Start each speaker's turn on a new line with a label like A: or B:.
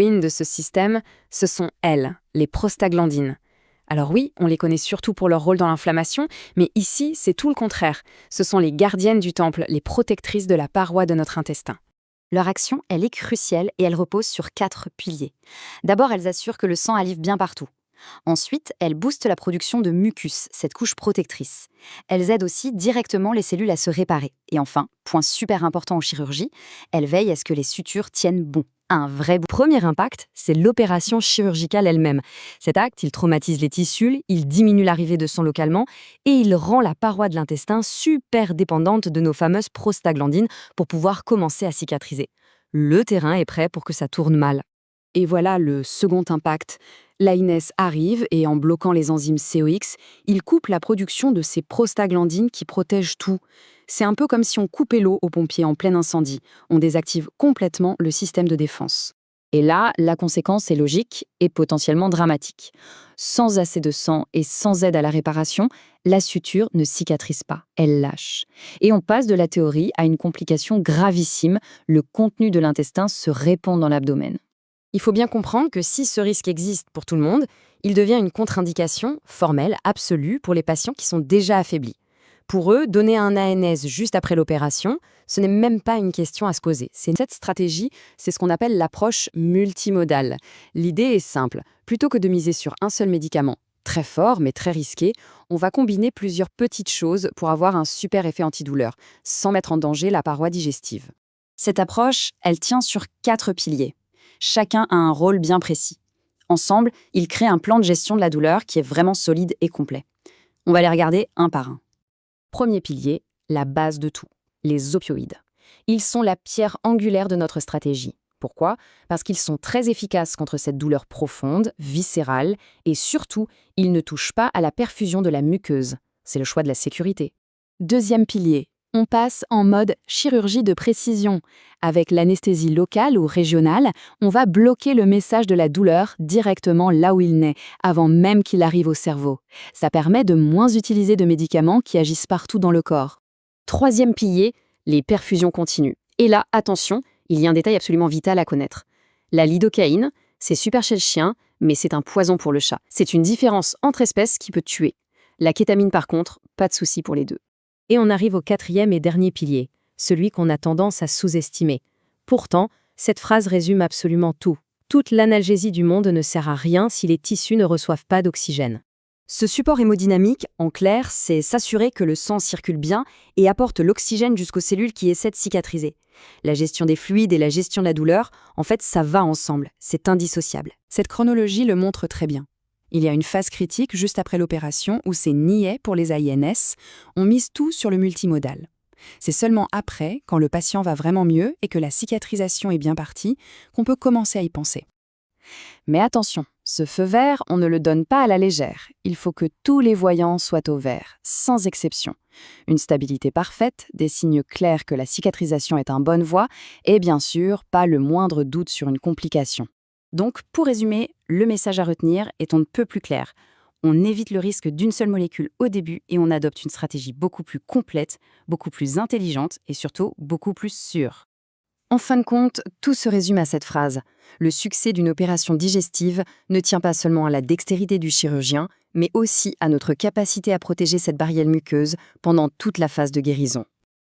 A: De ce système, ce sont elles, les prostaglandines. Alors oui, on les connaît surtout pour leur rôle dans l'inflammation, mais ici, c'est tout le contraire. Ce sont les gardiennes du temple, les protectrices de la paroi de notre intestin.
B: Leur action, elle est cruciale et elle repose sur 4 piliers. D'abord, elles assurent que le sang arrive bien partout. Ensuite, elles boostent la production de mucus, cette couche protectrice. Elles aident aussi directement les cellules à se réparer. Et enfin, point super important en chirurgie, elles veillent à ce que les sutures tiennent bon. Un vrai bon.
C: Premier impact, c'est l'opération chirurgicale elle-même. Cet acte, il traumatise les tissus, il diminue l'arrivée de sang localement et il rend la paroi de l'intestin super dépendante de nos fameuses prostaglandines pour pouvoir commencer à cicatriser. Le terrain est prêt pour que ça tourne mal.
A: Et voilà le second impact. L'AINES arrive et en bloquant les enzymes COX, il coupe la production de ces prostaglandines qui protègent tout. C'est un peu comme si on coupait l'eau aux pompiers en plein incendie. On désactive complètement le système de défense.
B: Et là, la conséquence est logique et potentiellement dramatique. Sans assez de sang et sans aide à la réparation, la suture ne cicatrise pas, elle lâche. Et on passe de la théorie à une complication gravissime, le contenu de l'intestin se répand dans l'abdomen.
C: Il faut bien comprendre que si ce risque existe pour tout le monde, il devient une contre-indication formelle absolue pour les patients qui sont déjà affaiblis. Pour eux, donner un ANS juste après l'opération, ce n'est même pas une question à se poser. Cette stratégie, c'est ce qu'on appelle l'approche multimodale. L'idée est simple. Plutôt que de miser sur un seul médicament, très fort mais très risqué, on va combiner plusieurs petites choses pour avoir un super effet antidouleur, sans mettre en danger la paroi digestive.
B: Cette approche, elle tient sur 4 piliers. Chacun a un rôle bien précis. Ensemble, ils créent un plan de gestion de la douleur qui est vraiment solide et complet. On va les regarder un par un.
C: Premier pilier, la base de tout, les opioïdes. Ils sont la pierre angulaire de notre stratégie. Pourquoi ? Parce qu'ils sont très efficaces contre cette douleur profonde, viscérale, et surtout, ils ne touchent pas à la perfusion de la muqueuse. C'est le choix de la sécurité. Deuxième pilier, on passe en mode chirurgie de précision. Avec l'anesthésie locale ou régionale, on va bloquer le message de la douleur directement là où il naît, avant même qu'il arrive au cerveau. Ça permet de moins utiliser de médicaments qui agissent partout dans le corps. Troisième pilier, les perfusions continues. Et là, attention, il y a un détail absolument vital à connaître. La lidocaïne, c'est super chez le chien, mais c'est un poison pour le chat. C'est une différence entre espèces qui peut tuer. La kétamine, par contre, pas de souci pour les deux. Et on arrive au quatrième et dernier pilier, celui qu'on a tendance à sous-estimer. Pourtant, cette phrase résume absolument tout. Toute l'analgésie du monde ne sert à rien si les tissus ne reçoivent pas d'oxygène. Ce support hémodynamique, en clair, c'est s'assurer que le sang circule bien et apporte l'oxygène jusqu'aux cellules qui essaient de cicatriser. La gestion des fluides et la gestion de la douleur, en fait, ça va ensemble, c'est indissociable.
A: Cette chronologie le montre très bien. Il y a une phase critique juste après l'opération où c'est niais pour les AINS, on mise tout sur le multimodal. C'est seulement après, quand le patient va vraiment mieux et que la cicatrisation est bien partie, qu'on peut commencer à y penser. Mais attention, ce feu vert, on ne le donne pas à la légère. Il faut que tous les voyants soient au vert, sans exception. Une stabilité parfaite, des signes clairs que la cicatrisation est en bonne voie et bien sûr, pas le moindre doute sur une complication. Donc, pour résumer, le message à retenir est on ne peut plus clair. On évite le risque d'une seule molécule au début et on adopte une stratégie beaucoup plus complète, beaucoup plus intelligente et surtout beaucoup plus sûre. En fin de compte, tout se résume à cette phrase. Le succès d'une opération digestive ne tient pas seulement à la dextérité du chirurgien, mais aussi à notre capacité à protéger cette barrière muqueuse pendant toute la phase de guérison.